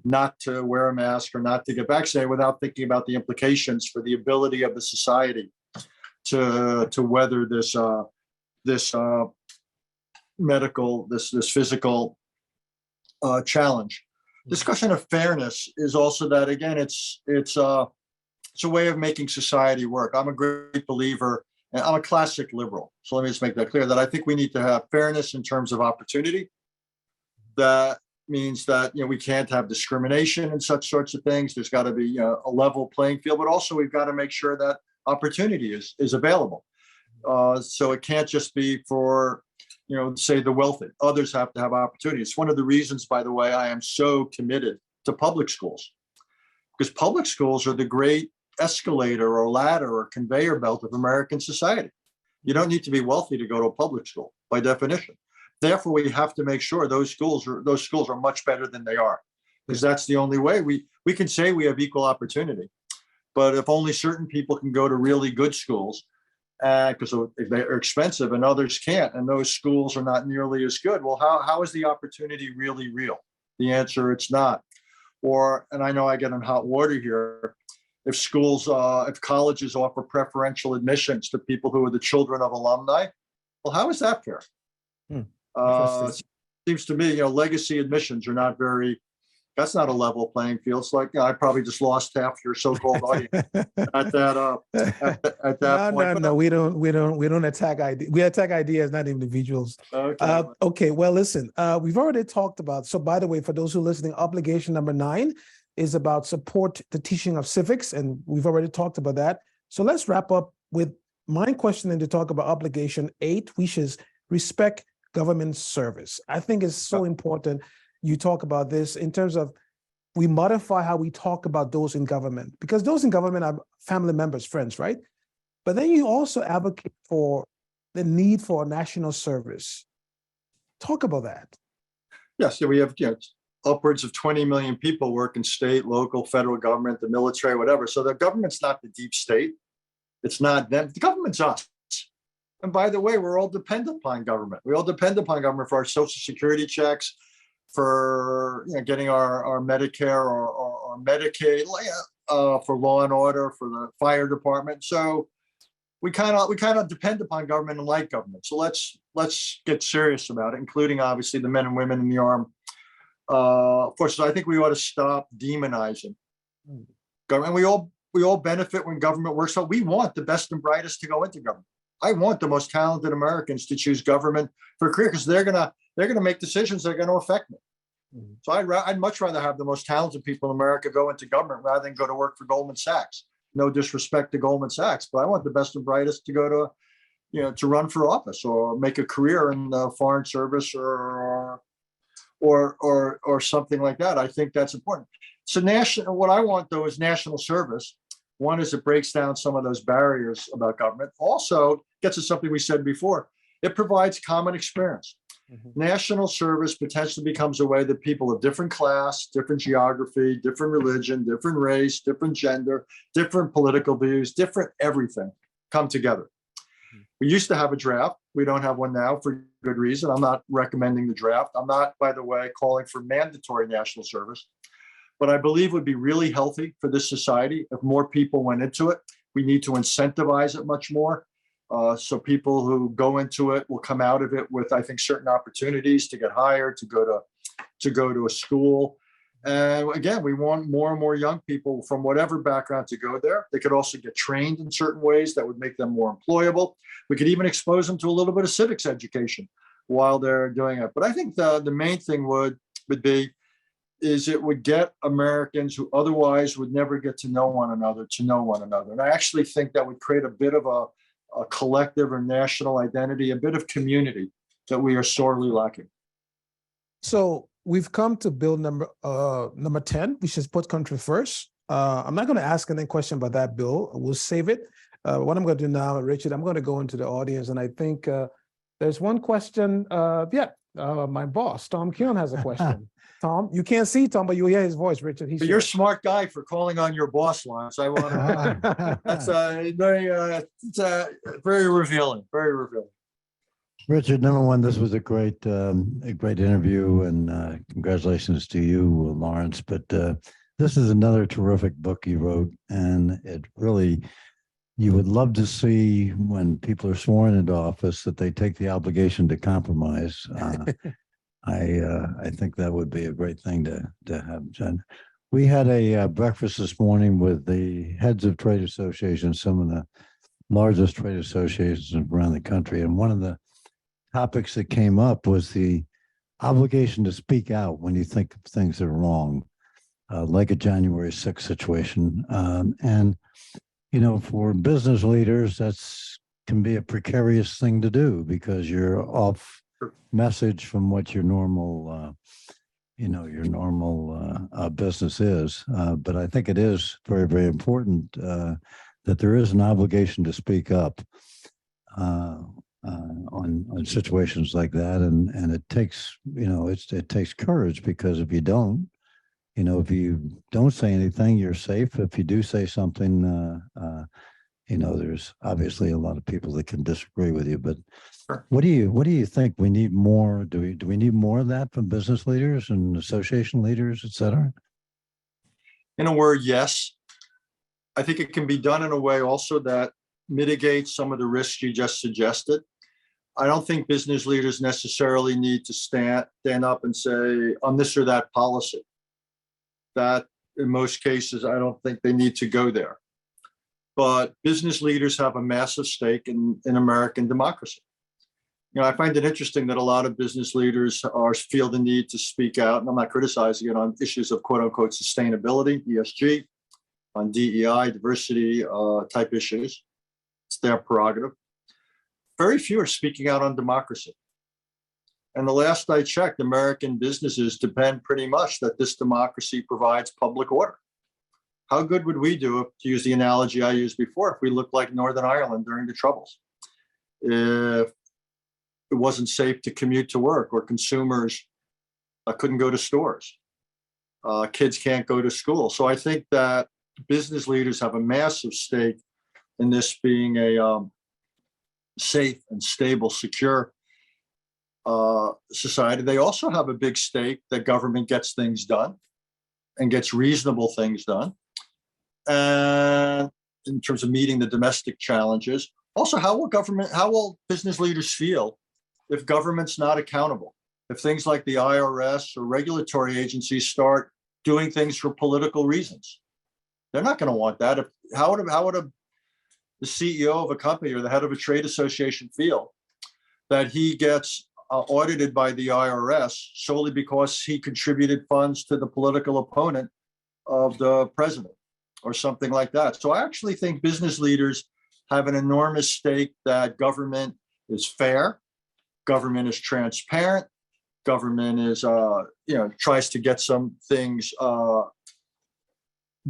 not to wear a mask or not to get vaccinated, without thinking about the implications for the ability of the society to weather this physical challenge. Discussion of fairness is also that, again, it's It's a way of making society work. I'm a great believer, and I'm a classic liberal. So let me just make that clear, that I think we need to have fairness in terms of opportunity. That means that, we can't have discrimination and such sorts of things. There's got to be a level playing field, but also we've got to make sure that opportunity is available. So it can't just be for, say the wealthy. Others have to have opportunities. It's one of the reasons, by the way, I am so committed to public schools, because public schools are the great escalator or ladder or conveyor belt of American society. You don't need to be wealthy to go to a public school by definition. Therefore, we have to make sure those schools are much better than they are, because that's the only way we can say we have equal opportunity. But if only certain people can go to really good schools, because they're expensive and others can't, and those schools are not nearly as good, well, how is the opportunity really real? The answer, it's not. And I know I get in hot water here, if colleges offer preferential admissions to people who are the children of alumni, well, how is that fair? Seems to me, legacy admissions are not that's not a level playing field. It's like, I probably just lost half your so-called audience at that point. No, we don't attack ideas. We attack ideas, not individuals. Okay. Okay. Well, listen, we've already talked about, so by the way, for those who are listening, obligation number 9 is about support the teaching of civics. And we've already talked about that. So let's wrap up with my question and to talk about obligation 8, which is respect government service. I think it's so important you talk about this in terms of we modify how we talk about those in government, because those in government are family members, friends, right? But then you also advocate for the need for national service. Talk about that. Yes, we have upwards of 20 million people work in state, local, federal government, the military, whatever. So the government's not the deep state. It's not them. The government's us. And by the way, we're all dependent upon government. We all depend upon government for our Social Security checks, for getting our Medicare or Medicaid, for law and order, for the fire department. So we kind of depend upon government and like government. So let's get serious about it, including obviously the men and women in the armed forces. I think we ought to stop demonizing government. We all benefit when government works. So we want the best and brightest to go into government. I want the most talented Americans to choose government for a career, because they're gonna make decisions that are going to affect me. So I'd much rather have the most talented people in America go into government rather than go to work for Goldman Sachs. No disrespect to Goldman Sachs, but I want the best and brightest to go to, to run for office or make a career in the foreign service or something like that. I think that's important. So what I want though is national service. One is it breaks down some of those barriers about government. Also gets to something we said before. It provides common experience. National service potentially becomes a way that people of different class, different geography, different religion, different race, different gender, different political views, different everything come together. We used to have a draft. We don't have one now for good reason. I'm not recommending the draft. I'm not, by the way, calling for mandatory national service. But I believe would be really healthy for this society if more people went into it. We need to incentivize it much more. So people who go into it will come out of it with, I think, certain opportunities to get hired, to go to a school. And again, we want more and more young people from whatever background to go there. They could also get trained in certain ways that would make them more employable. We could even expose them to a little bit of civics education while they're doing it. But I think the main thing would be is it would get Americans who otherwise would never get to know one another to know one another. And I actually think that would create a bit of a collective or national identity, a bit of community that we are sorely lacking. So we've come to bill number 10, which is put country first. I'm not going to ask any question about that bill. We'll save it. What I'm going to do now, Richard, I'm going to go into the audience, and I think there's one question. My boss, Tom Keon, has a question. Tom, you can't see Tom, but you hear his voice, Richard. You're a smart guy for calling on your boss, Lawrence. I want to. That's very revealing. Very revealing. Richard, number one, this was a great interview, and congratulations to you, Lawrence. But this is another terrific book you wrote, and it really, you would love to see when people are sworn into office that they take the obligation to compromise. I think that would be a great thing to have done. We had a breakfast this morning with the heads of trade associations, some of the largest trade associations around the country. And one of the topics that came up was the obligation to speak out when you think things are wrong, like a January 6th situation. And, you know, for business leaders, that's can be a precarious thing to do because you're off message from what your normal business is. But I think it is very, very important that there is an obligation to speak up on situations like that, and it takes it takes courage, because if you don't, if you don't say anything, you're safe. If you do say something, there's obviously a lot of people that can disagree with you. But what do you think we need more? Do we need more of that from business leaders and association leaders, et cetera? In a word, yes. I think it can be done in a way also that mitigates some of the risks you just suggested. I don't think business leaders necessarily need to stand up and say on this or that policy. That in most cases, I don't think they need to go there. But business leaders have a massive stake in American democracy. I find it interesting that a lot of business leaders feel the need to speak out, and I'm not criticizing it, on issues of quote unquote sustainability, ESG, on DEI, diversity type issues. It's their prerogative. Very few are speaking out on democracy. And the last I checked, American businesses depend pretty much that this democracy provides public order. How good would we do, to use the analogy I used before, if we looked like Northern Ireland during the Troubles? If it wasn't safe to commute to work, or consumers couldn't go to stores, kids can't go to school. So I think that business leaders have a massive stake in this being a safe and stable, secure society. They also have a big stake that government gets things done and gets reasonable things done. And in terms of meeting the domestic challenges, also how will business leaders feel if government's not accountable? If things like the IRS or regulatory agencies start doing things for political reasons, they're not going to want that. How would the CEO of a company or the head of a trade association feel that he gets audited by the IRS solely because he contributed funds to the political opponent of the president or something like that? So I actually think business leaders have an enormous stake that government is fair, government is transparent, government is tries to get some things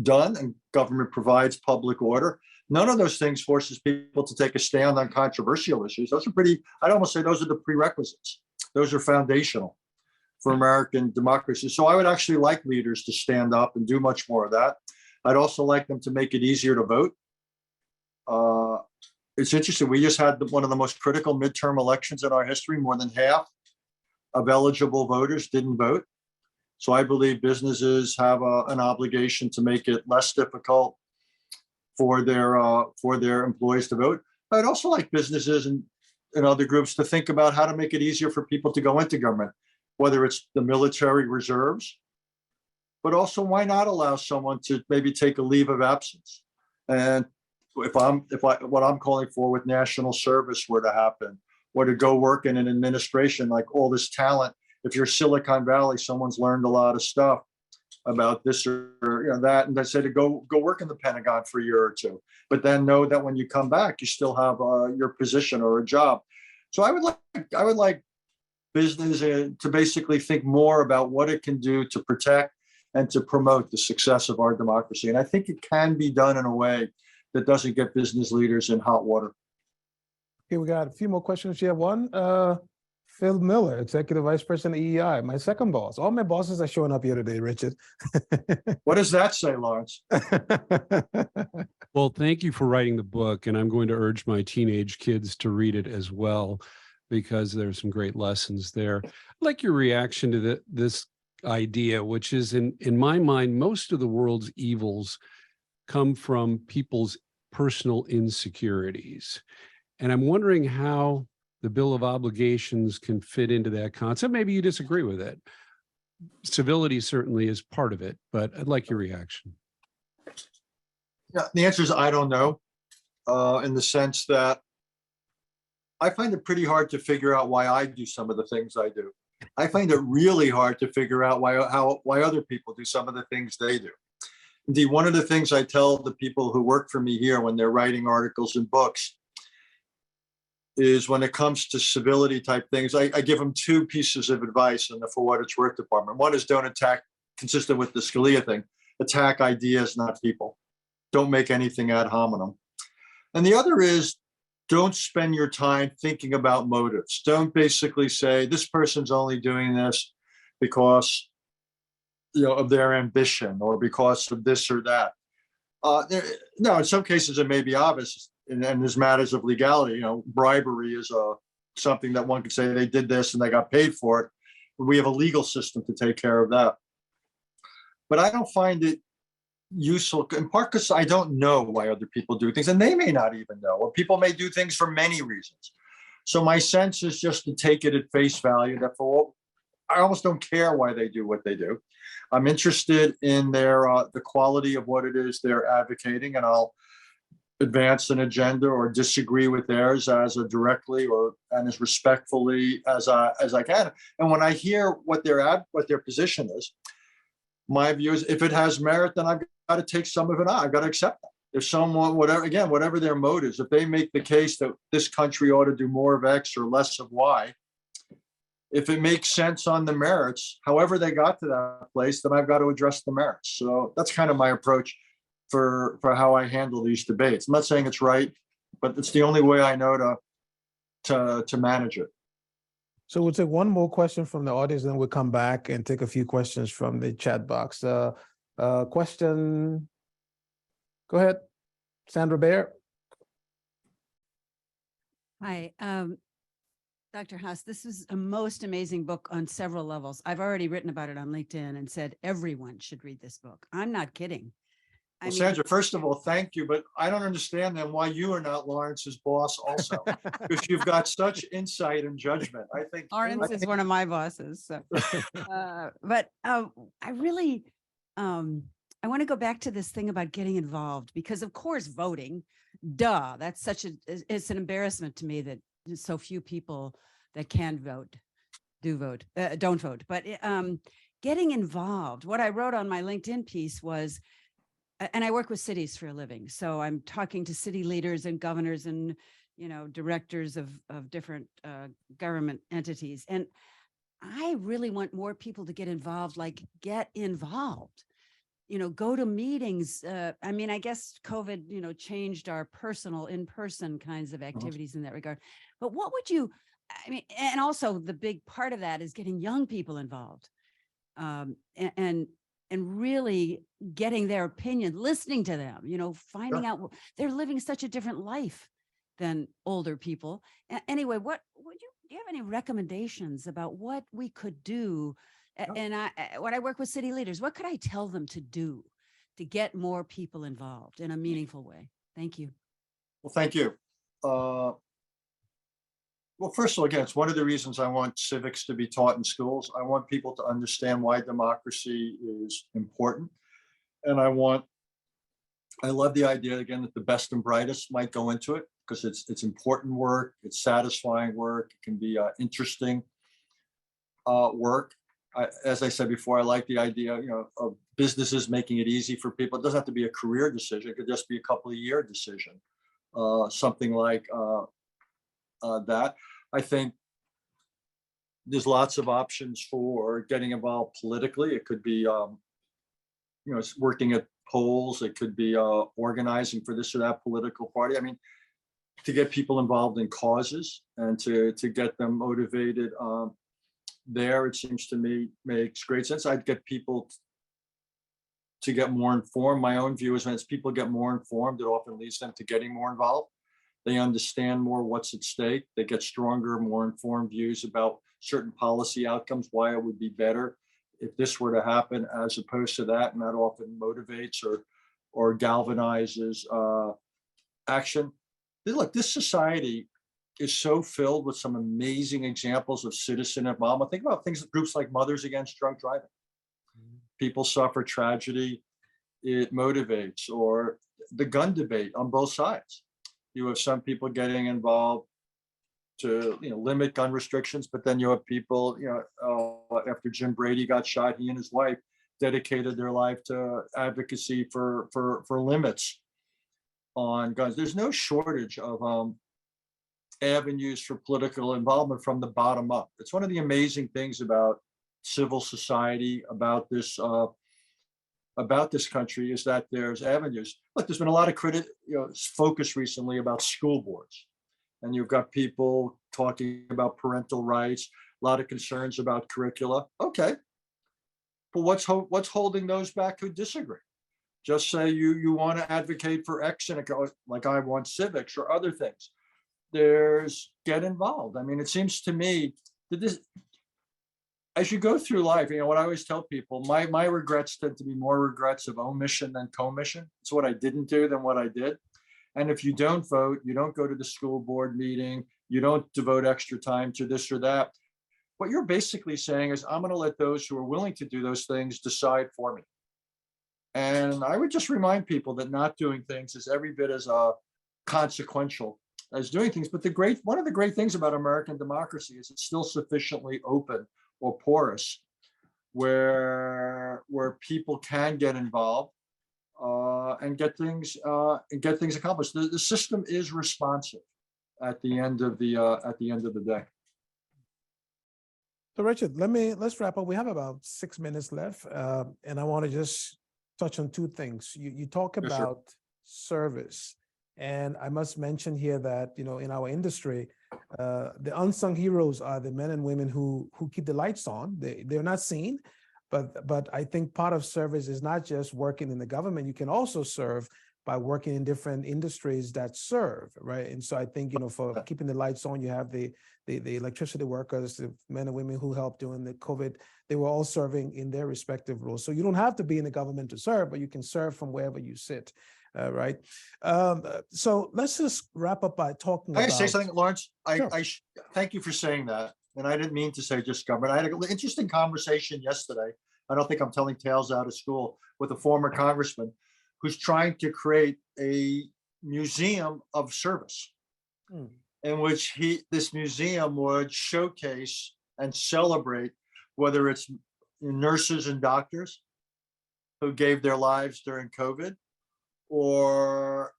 done, and government provides public order. None of those things forces people to take a stand on controversial issues. Those are I'd almost say those are the prerequisites. Those are foundational for American democracy. So I would actually like leaders to stand up and do much more of that. I'd also like them to make it easier to vote. It's interesting. We just had one of the most critical midterm elections in our history. More than half of eligible voters didn't vote. So I believe businesses have an obligation to make it less difficult for their employees to vote. I'd also like businesses and other groups to think about how to make it easier for people to go into government, whether it's the military reserves, but also why not allow someone to maybe take a leave of absence? And what I'm calling for with national service were to happen, or to go work in an administration, like all this talent. If you're Silicon Valley, someone's learned a lot of stuff about this or that, and they say to go work in the Pentagon for a year or two, but then know that when you come back, you still have your position or a job. So I would like business to basically think more about what it can do to protect and to promote the success of our democracy. And I think it can be done in a way that doesn't get business leaders in hot water. Okay, we got a few more questions. You have one. Phil Miller, Executive Vice President of EEI, my second boss. All my bosses are showing up here today, Richard. What does that say, Lawrence? Well, thank you for writing the book, and I'm going to urge my teenage kids to read it as well, because there's some great lessons there. I'd like your reaction to this idea, which is, in my mind, most of the world's evils come from people's personal insecurities. And I'm wondering how the Bill of Obligations can fit into that concept. Maybe you disagree with it, civility certainly is part of it, but I'd like your reaction. Yeah, the answer is I don't know, in the sense that I find it pretty hard to figure out why I do some of the things I do. I find it really hard to figure out why other people do some of the things they do. Indeed, one of the things I tell the people who work for me here when they're writing articles and books is when it comes to civility type things, I give them two pieces of advice in the For What It's Worth department. One is don't attack, consistent with the Scalia thing, attack ideas, not people. Don't make anything ad hominem. And the other is don't spend your time thinking about motives. Don't basically say this person's only doing this because of their ambition or because of this or that. No, in some cases it may be obvious, and there's matters of legality. Bribery is something that one could say they did this and they got paid for it. We have a legal system to take care of that. But I don't find it useful, in part because I don't know why other people do things, and they may not even know, or people may do things for many reasons. So my sense is just to take it at face value that I almost don't care why they do what they do. I'm interested in the quality of what it is they're advocating, and I'll advance an agenda or disagree with theirs as directly and as respectfully as I can. And when I hear what their position is, my view is if it has merit, then I've got to take some of it on. I've got to accept that. If someone, whatever their motives, if they make the case that this country ought to do more of X or less of Y, if it makes sense on the merits, however they got to that place, then I've got to address the merits. So that's kind of my approach for how I handle these debates. I'm not saying it's right, but it's the only way I know to manage it. So we'll take one more question from the audience, then we'll come back and take a few questions from the chat box. Question, go ahead, Sandra Baer. Hi, Dr. Haass, this is a most amazing book on several levels. I've already written about it on LinkedIn and said everyone should read this book. I'm not kidding. Well, Sandra, first of all, thank you, but I don't understand then why you are not Lawrence's boss also, because you've got such insight and judgment. I think Lawrence is one of my bosses. So. But I really, I want to go back to this thing about getting involved, because of course, voting, that's it's an embarrassment to me that so few people that can vote don't vote. But getting involved, what I wrote on my LinkedIn piece was, and I work with cities for a living, so I'm talking to city leaders and governors and directors of different government entities, and I really want more people to get involved. Like, get involved, go to meetings. I mean, I guess COVID changed our personal in-person kinds of activities in that regard. But what would you? I mean, and also the big part of that is getting young people involved, and really getting their opinion, listening to them, finding out they're living such a different life than older people. Anyway, do you have any recommendations about what we could do? And when I work with city leaders, what could I tell them to do to get more people involved in a meaningful way? Thank you. Well, thank you. Well, first of all, again, it's one of the reasons I want civics to be taught in schools. I want people to understand why democracy is important. And I love the idea, again, that the best and brightest might go into it, because it's important work, it's satisfying work, it can be interesting work. As I said before, I like the idea, of businesses making it easy for people. It doesn't have to be a career decision. It could just be a couple of year decision, something like that. I think there's lots of options for getting involved politically. It could be, working at polls. It could be organizing for this or that political party. I mean, to get people involved in causes and to get them motivated there, it seems to me makes great sense. I'd get people to get more informed. My own view is when people get more informed, it often leads them to getting more involved. They understand more what's at stake. They get stronger, more informed views about certain policy outcomes, why it would be better if this were to happen as opposed to that. And that often motivates or galvanizes action. Look, this society is so filled with some amazing examples of citizen involvement. Think about groups like Mothers Against Drunk Driving. People suffer tragedy, it motivates, or the gun debate on both sides. You have some people getting involved to limit gun restrictions, but then you have people, after Jim Brady got shot, he and his wife dedicated their life to advocacy for limits on guns. There's no shortage of avenues for political involvement from the bottom up. It's one of the amazing things about civil society, about this country, is that there's avenues. Look, there's been a lot of focus recently about school boards, and you've got people talking about parental rights, a lot of concerns about curricula. Okay, but what's holding those back who disagree? Just say you want to advocate for X, and it goes like I want civics or other things. Get involved. I mean, it seems to me that this, as you go through life, what I always tell people, my regrets tend to be more regrets of omission than commission. It's what I didn't do than what I did. And if you don't vote, you don't go to the school board meeting, you don't devote extra time to this or that, what you're basically saying is, I'm going to let those who are willing to do those things decide for me. And I would just remind people that not doing things is every bit as consequential as doing things. But one of the great things about American democracy is it's still sufficiently open or porous where people can get involved and get things accomplished. The system is responsive at the end of the day. So Richard, let's wrap up. We have about 6 minutes left, and I want to just touch on two things. You talk about service, and I must mention here that in our industry, the unsung heroes are the men and women who keep the lights on. They're not seen, but I think part of service is not just working in the government. You can also serve by working in different industries that serve, right? And so I think for keeping the lights on, you have the electricity workers, the men and women who helped during the COVID. They were all serving in their respective roles. So you don't have to be in the government to serve, but you can serve from wherever you sit, right? So let's just wrap up by talking about. Can I say something, Lawrence? Sure. I thank you for saying that. And I didn't mean to say just government. I had an interesting conversation yesterday. I don't think I'm telling tales out of school, with a former congressman who's trying to create a museum of service, in which this museum would showcase and celebrate whether it's nurses and doctors who gave their lives during COVID, or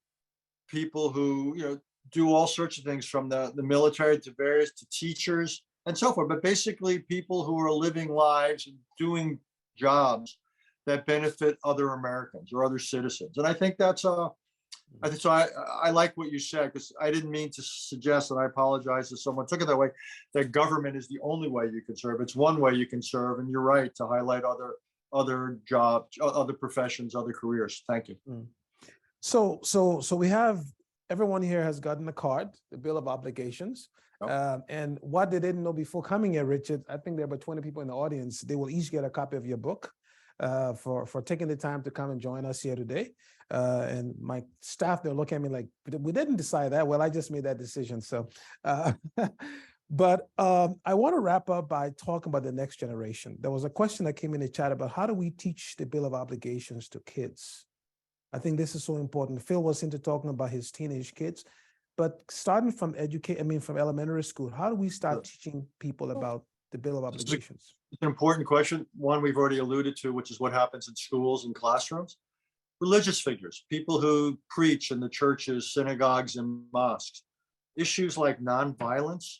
people who do all sorts of things, from the military to teachers and so forth, but basically people who are living lives and doing jobs that benefit other Americans or other citizens. And I think that's I like what you said, because I didn't mean to suggest, and I apologize if someone took it that way, that government is the only way you can serve. It's one way you can serve, and you're right to highlight other jobs, other professions, other careers. Thank you. So we have, everyone here has gotten a card, the Bill of Obligations. And what they didn't know before coming here, Richard, I think there are about 20 people in the audience. They will each get a copy of your book for taking the time to come and join us here today. And my staff, they'll look at me like, we didn't decide that. Well, I just made that decision. So, but I want to wrap up by talking about the next generation. There was a question that came in the chat about how do we teach the Bill of Obligations to kids? I think this is so important. Phil was into talking about his teenage kids, but starting from from elementary school, how do we start teaching people about the Bill of Obligations? It's an important question. One we've already alluded to, which is what happens in schools and classrooms. Religious figures, people who preach in the churches, synagogues, and mosques. Issues like nonviolence,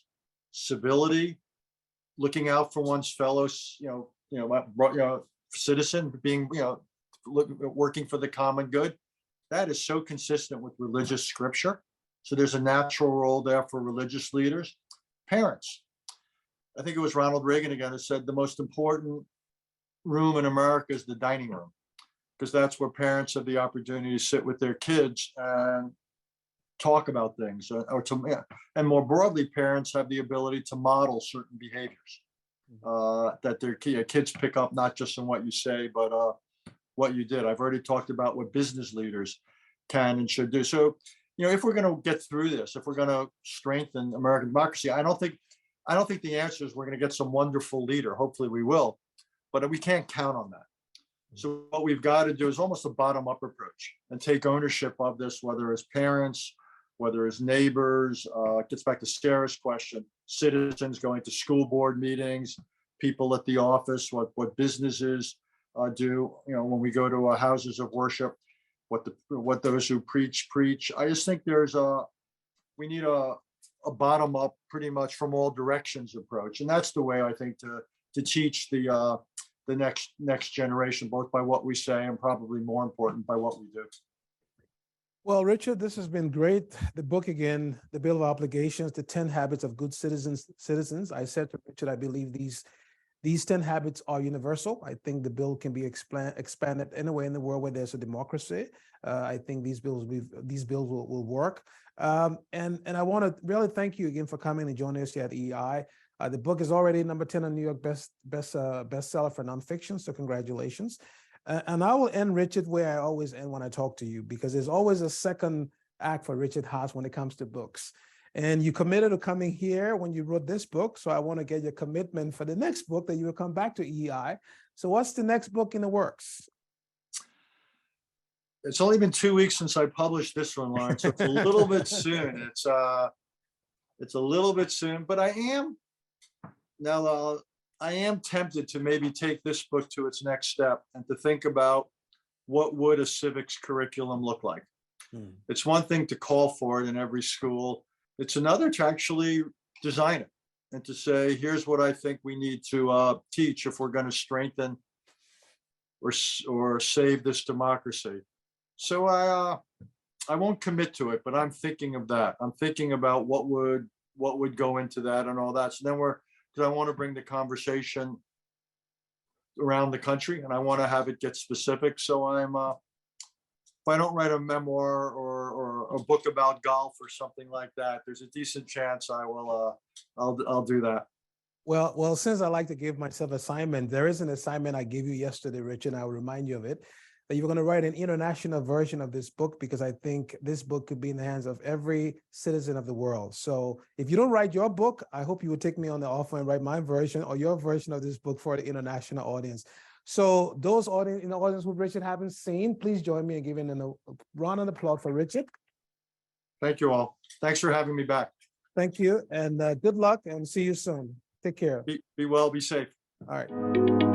civility, looking out for one's fellow, citizen, being, working for the common good. That is so consistent with religious scripture. So there's a natural role there for religious leaders. Parents. I think it was Ronald Reagan again who said the most important room in America is the dining room, because that's where parents have the opportunity to sit with their kids and talk about things, and more broadly, parents have the ability to model certain behaviors that their kids pick up, not just in what you say, but what you did. I've already talked about what business leaders can and should do. So, if we're going to get through this, if we're going to strengthen American democracy, I don't think the answer is we're going to get some wonderful leader. Hopefully we will, but we can't count on that. So what we've got to do is almost a bottom-up approach and take ownership of this, whether as parents, whether as neighbors. It gets back to Sarah's question: citizens going to school board meetings, people at the office, what businesses do. When we go to houses of worship, what those who preach. I just think we need a bottom-up, pretty much from all directions approach, and that's the way I think to teach the next generation, both by what we say and probably more important by what we do. Well, Richard, this has been great. The book again, The Bill of Obligations, the 10 Habits of Good Citizens. I said to Richard, I believe these 10 habits are universal. I think the bill can be expanded anywhere in the world where there's a democracy. I think these bills will work. And I want to really thank you again for coming and joining us here at EEI. The book is already number 10 on New York bestseller for nonfiction, so congratulations. And I will end, Richard, where I always end when I talk to you, because there's always a second act for Richard Haass when it comes to books. And you committed to coming here when you wrote this book, so I want to get your commitment for the next book that you will come back to EEI. So what's the next book in the works? It's only been 2 weeks since I published this one, Lawrence, so it's a little bit soon. It's a little bit soon, but I am tempted to maybe take this book to its next step and to think about what would a civics curriculum look like. It's one thing to call for it in every school. It's another to actually design it and to say, here's what I think we need to teach if we're going to strengthen or save this democracy. So I won't commit to it, but I'm thinking of that. I'm thinking about what would go into that and all that. So then because I want to bring the conversation around the country and I want to have it get specific. So if I don't write a memoir or a book about golf or something like that, there's a decent chance I will. I'll do that. Well, since I like to give myself assignment, there is an assignment I gave you yesterday, Richard. I will remind you of it. That you're going to write an international version of this book, because I think this book could be in the hands of every citizen of the world. So if you don't write your book, I hope you would take me on the offer and write my version or your version of this book for the international audience. So those in the audience who Richard haven't seen, please join me in giving a round of applause for Richard. Thank you all. Thanks for having me back. Thank you, and good luck, and see you soon. Take care. Be well, be safe. All right.